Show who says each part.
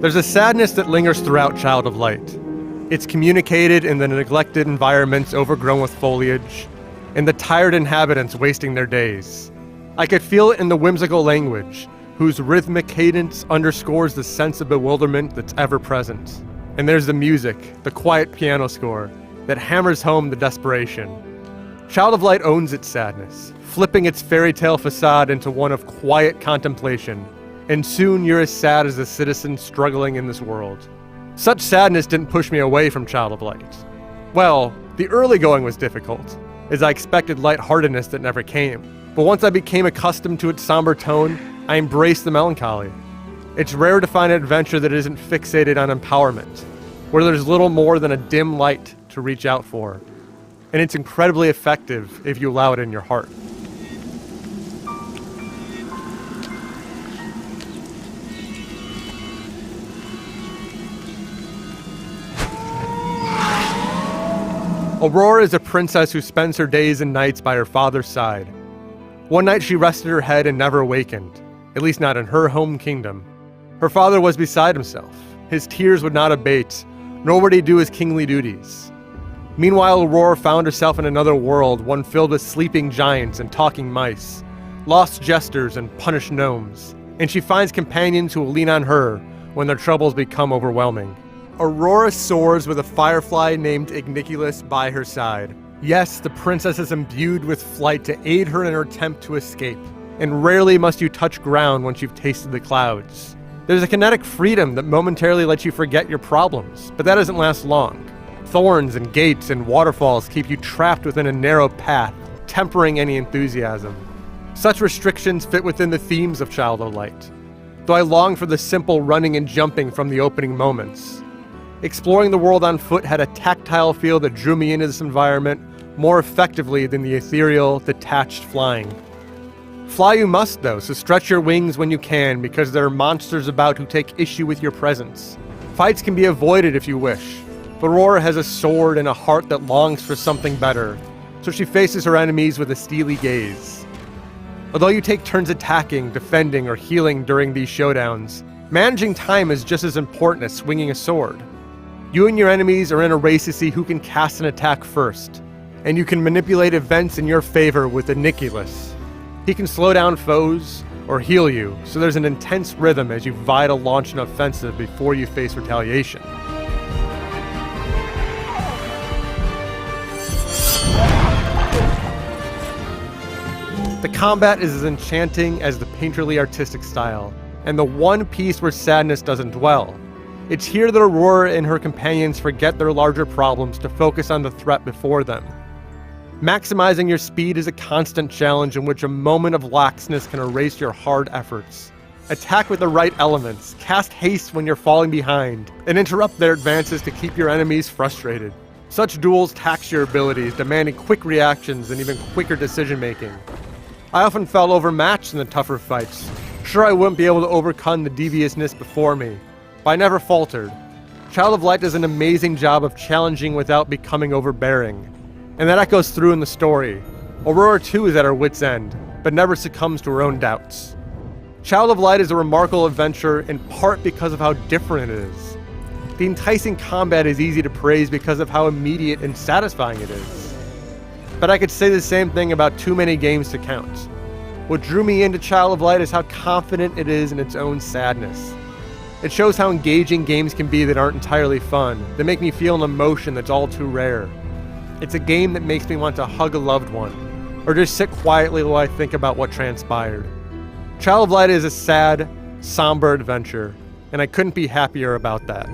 Speaker 1: There's a sadness that lingers throughout Child of Light. It's communicated in the neglected environments overgrown with foliage, and the tired inhabitants wasting their days. I could feel it in the whimsical language, whose rhythmic cadence underscores the sense of bewilderment that's ever present. And there's the music, the quiet piano score, that hammers home the desperation. Child of Light owns its sadness, flipping its fairy tale facade into one of quiet contemplation, and soon you're as sad as a citizen struggling in this world. Such sadness didn't push me away from Child of Light. Well, the early going was difficult, as I expected lightheartedness that never came. But once I became accustomed to its somber tone, I embraced the melancholy. It's rare to find an adventure that isn't fixated on empowerment, where there's little more than a dim light to reach out for. And it's incredibly effective if you allow it in your heart. Aurora is a princess who spends her days and nights by her father's side. One night she rested her head and never awakened, at least not in her home kingdom. Her father was beside himself. His tears would not abate, nor would he do his kingly duties. Meanwhile, Aurora found herself in another world, one filled with sleeping giants and talking mice, lost jesters and punished gnomes, and she finds companions who will lean on her when their troubles become overwhelming. Aurora soars with a firefly named Igniculus by her side. Yes, the princess is imbued with flight to aid her in her attempt to escape, and rarely must you touch ground once you've tasted the clouds. There's a kinetic freedom that momentarily lets you forget your problems, but that doesn't last long. Thorns and gates and waterfalls keep you trapped within a narrow path, tempering any enthusiasm. Such restrictions fit within the themes of Child of Light, though I long for the simple running and jumping from the opening moments. Exploring the world on foot had a tactile feel that drew me into this environment more effectively than the ethereal, detached flying. Fly you must, though, so stretch your wings when you can, because there are monsters about who take issue with your presence. Fights can be avoided if you wish, but Aurora has a sword and a heart that longs for something better, so she faces her enemies with a steely gaze. Although you take turns attacking, defending, or healing during these showdowns, managing time is just as important as swinging a sword. You and your enemies are in a race to see who can cast an attack first, and you can manipulate events in your favor with Igniculus. He can slow down foes or heal you, so there's an intense rhythm as you vie to launch an offensive before you face retaliation. The combat is as enchanting as the painterly artistic style, and the one piece where sadness doesn't dwell. It's here that Aurora and her companions forget their larger problems to focus on the threat before them. Maximizing your speed is a constant challenge in which a moment of laxness can erase your hard efforts. Attack with the right elements, cast haste when you're falling behind, and interrupt their advances to keep your enemies frustrated. Such duels tax your abilities, demanding quick reactions and even quicker decision-making. I often felt overmatched in the tougher fights. Sure, I wouldn't be able to overcome the deviousness before me, but I never faltered. Child of Light does an amazing job of challenging without becoming overbearing, and that echoes through in the story. Aurora too is at her wit's end, but never succumbs to her own doubts. Child of Light is a remarkable adventure in part because of how different it is. The enticing combat is easy to praise because of how immediate and satisfying it is. But I could say the same thing about too many games to count. What drew me into Child of Light is how confident it is in its own sadness. It shows how engaging games can be that aren't entirely fun, that make me feel an emotion that's all too rare. It's a game that makes me want to hug a loved one, or just sit quietly while I think about what transpired. Child of Light is a sad, somber adventure, and I couldn't be happier about that.